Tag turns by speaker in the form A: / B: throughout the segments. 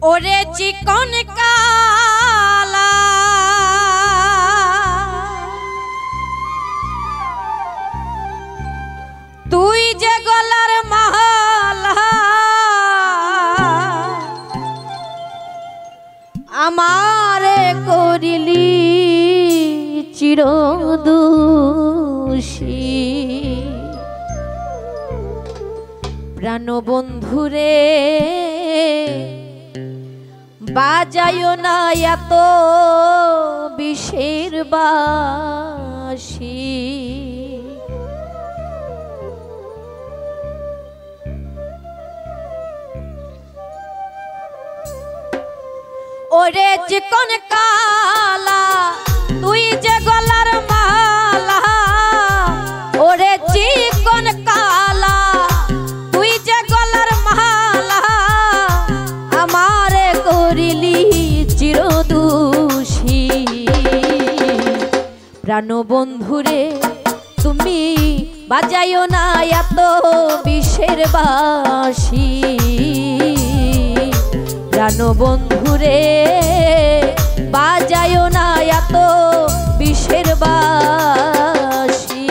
A: ওরে চিকন কালা তুই যে গলার মালা আমারে করিলি চিরদোষী প্রাণবন্ধুরে বাজায়ো না এত বিষের বাঁশি ওরে চিকন কালা তুই যে গলার মালা ওরে চিকন কালা তুই যে গলার মালা আমারে করিলি চিরদোষী প্রাণবন্ধুরে তুমি বাজায়ো না এত বিষের বাঁশি প্রাণবন্ধুরে বাজায়ো না এত বিষের বাঁশি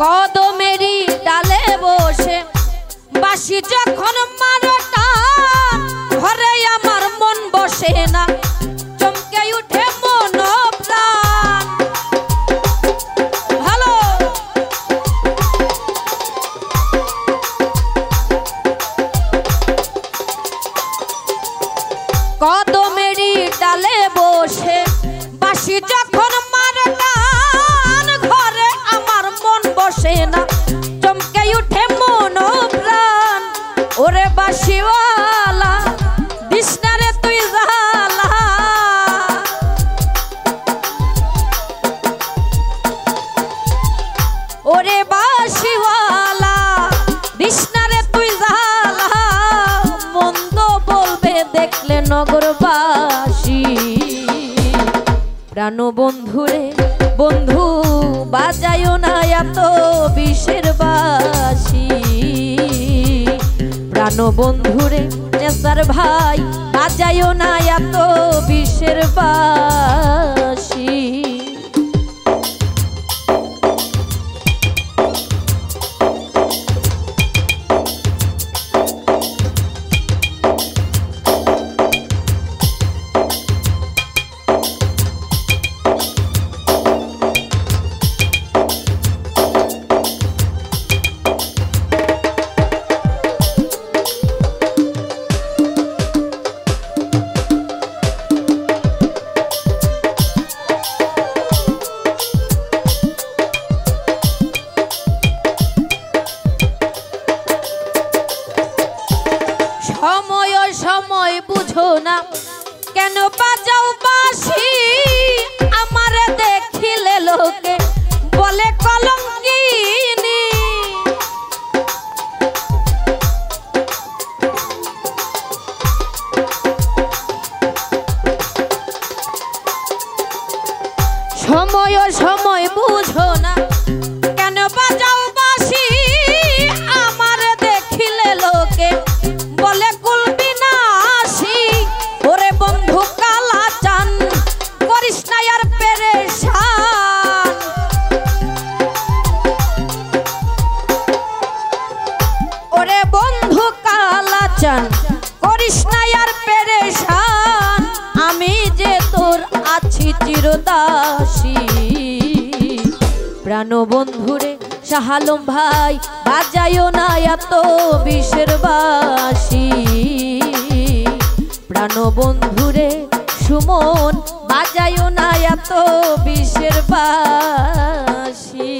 A: কদমেরি ডালে বসে বাঁশি যখন মারটা ঘরে আমার মন বসে না চমকে উঠে মন প্রাণ ভালো কদমেরি ডালে বসে বাঁশি যখন মারটা বসে না চমকে উঠে মন প্রাণ ওরে বাঁশিওয়ালা বিষ্ণারে তুই জালা ওরে বাঁশিওয়ালা বিষ্ণারে তুই জালা মন্দ বলবে দেখলে নগরবাসী প্রাণবন্ধুরে বন্ধু বাজায়ো না এত বিষের বাঁশি প্রাণবন্ধুরে নেসার ভাই বাজায়ো না এত বিষের বাঁশি সময় বুঝো না কেন বাজাও বাঁশি আমারে দেখিলে লোকে বলে কলঙ্কিনী সময় বুঝো না কেন বাজাও বাঁশি আমারে দেখিলে লোকে বলে কুলবি নাশি ওরে বন্ধু কালা চান করিস না আর পেরেশান ওরে বন্ধু কালা চান করিস না আর পেরেশান আমি যে তোর আছি চিরদাসী প্রাণবন্ধুরে শাহ আলম ভাই বাজায়ো না এত বিষের বাঁশি প্রাণবন্ধুরে সুমন বাজায়ো না এত বিষের বাঁশি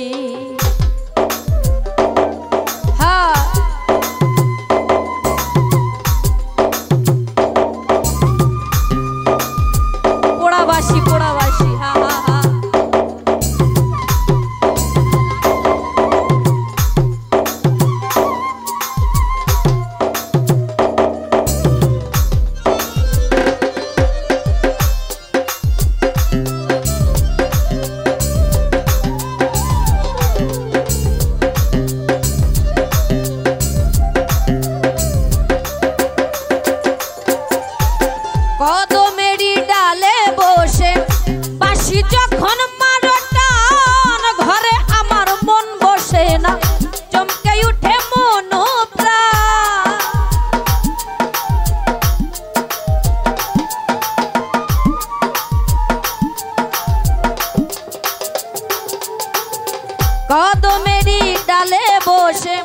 A: ডালে বসে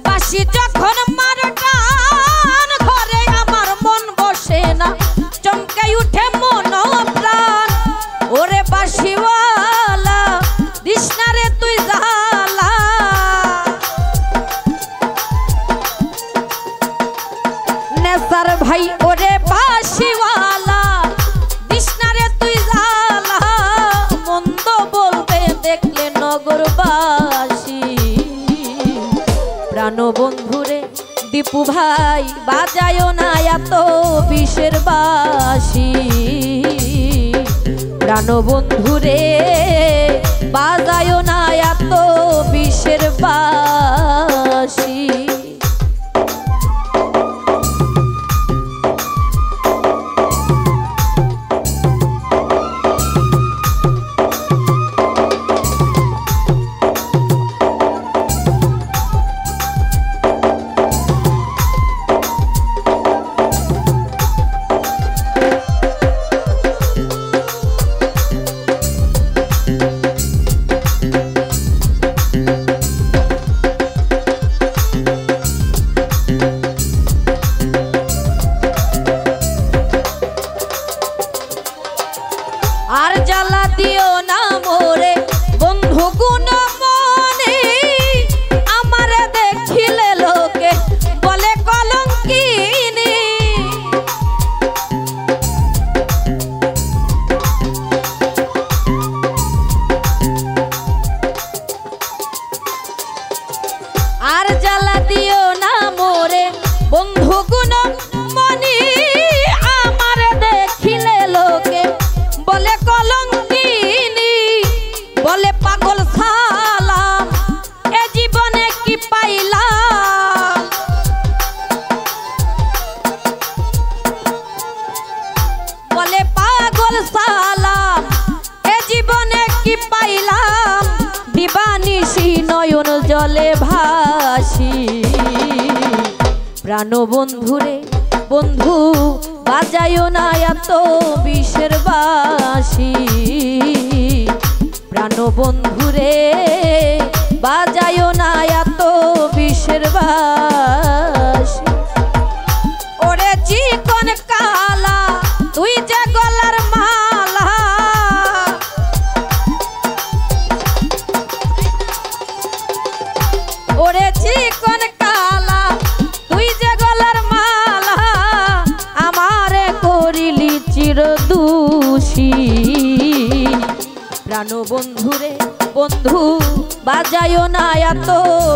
A: বাঁশি যখন মার টান ঘরে আমার মন বসে না চমকে উঠে মন প্রাণ ওরে বাঁশিওয়ালা দিস না রে তুই জ্বালা নেসার ভাই ওরে বাঁশিওয়ালা দিস না রে তুই জ্বালা মন্দ বলতে দেখলে নগরবাসী প্রাণ বন্ধুরে দীপু ভাই বাজায়ো না এত বিষের বাঁশি প্রাণ বন্ধুরে বাজায়ো না এত বিষের বাঁশি আর জ্বালা দিও না মোরে বন্ধু গুণ মনে আমার দেখিলে লোকে বলে কলঙ্কিনী আর জ্বালা দিও না মোরে বন্ধু গুণ মনে আমার দেখিলে লোকে বলে কলঙ্কিনী বলে পাগল সালাম এ জীবনে কি পাইলাম বলে পাগল সালাম এ জীবনে কি পাইলাম দিবানিশি নয়ন জলে ভাসি প্রাণ বন্ধুরে বন্ধু বাজায়ো না এত বিষের বাঁশি প্রাণ বন্ধুরে বাজায়ো না এত বিষের বাঁশি ওরে চিকন কালা তুই যে গলার মালা ওরে চিকন কালা তুই যে গলার মালা আমারে করিলি চিরদোষী প্রাণ বন্ধুরে বন্ধু বাজায়ো না এত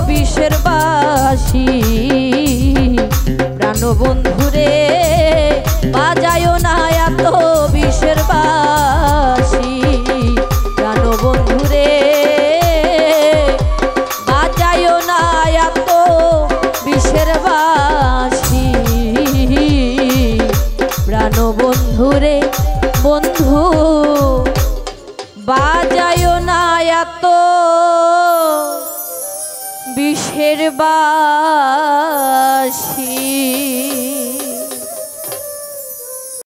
A: বিষের বাঁশি প্রাণ বন্ধুরে বাজায়ো না এত বিষের বাঁশি প্রাণ বন্ধুরে বাজায়ো না এত বিষের বাঁশি প্রাণ বন্ধুরে বন্ধু বাজায়ো না এত বিষের বাঁশি।